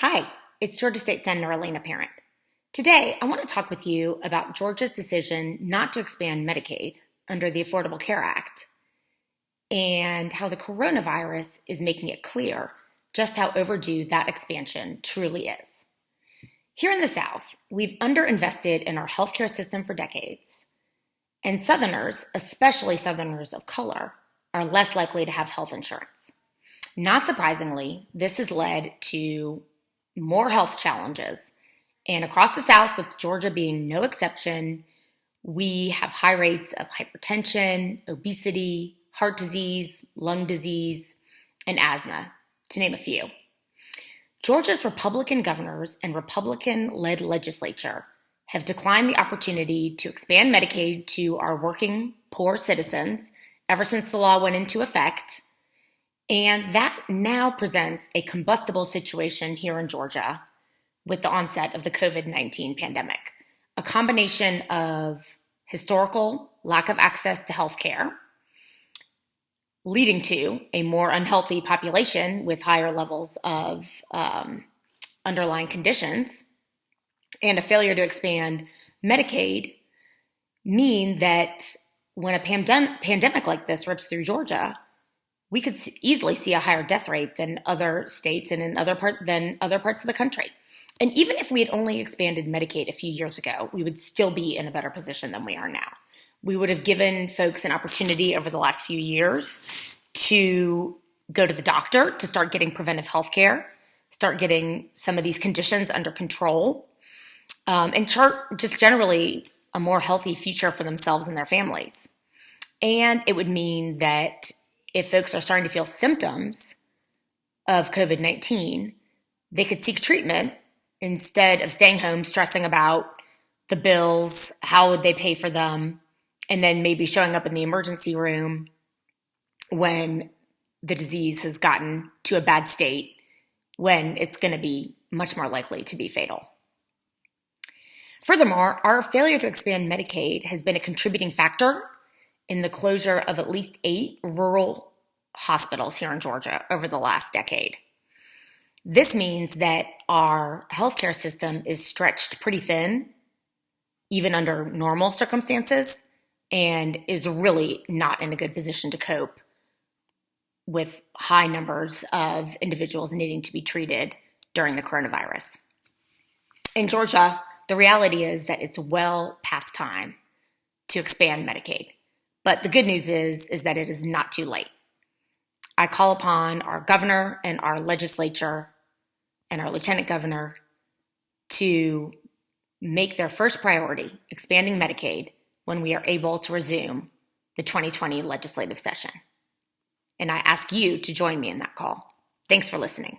Hi, it's Georgia State Senator Elena Parent. Today, I want to talk with you about Georgia's decision not to expand Medicaid under the Affordable Care Act and how the coronavirus is making it clear just how overdue that expansion truly is. Here in the South, we've underinvested in our healthcare system for decades, and Southerners, especially Southerners of color, are less likely to have health insurance. Not surprisingly, this has led to more health challenges. And across the South, with Georgia being no exception, we have high rates of hypertension, obesity, heart disease, lung disease, and asthma, to name a few. Georgia's Republican governors and Republican-led legislature have declined the opportunity to expand Medicaid to our working poor citizens ever since the law went into effect. And that now presents a combustible situation here in Georgia with the onset of the COVID-19 pandemic, a combination of historical lack of access to health care, leading to a more unhealthy population with higher levels of underlying conditions, and a failure to expand Medicaid mean that when a pandemic like this rips through Georgia, we could easily see a higher death rate than other states and in other parts of the country. And even if we had only expanded Medicaid a few years ago, we would still be in a better position than we are now. We would have given folks an opportunity over the last few years to go to the doctor, to start getting preventive health care, start getting some of these conditions under control, and chart just generally a more healthy future for themselves and their families. And it would mean that if folks are starting to feel symptoms of COVID-19, they could seek treatment instead of staying home stressing about the bills, how would they pay for them, and then maybe showing up in the emergency room when the disease has gotten to a bad state, when it's going to be much more likely to be fatal. Furthermore, our failure to expand Medicaid has been a contributing factor in the closure of at least 8 rural hospitals here in Georgia over the last decade. This means that our healthcare system is stretched pretty thin, even under normal circumstances, and is really not in a good position to cope with high numbers of individuals needing to be treated during the coronavirus. In Georgia, the reality is that it's well past time to expand Medicaid. But the good news is that it is not too late. I call upon our governor and our legislature and our lieutenant governor to make their first priority expanding Medicaid when we are able to resume the 2020 legislative session. And I ask you to join me in that call. Thanks for listening.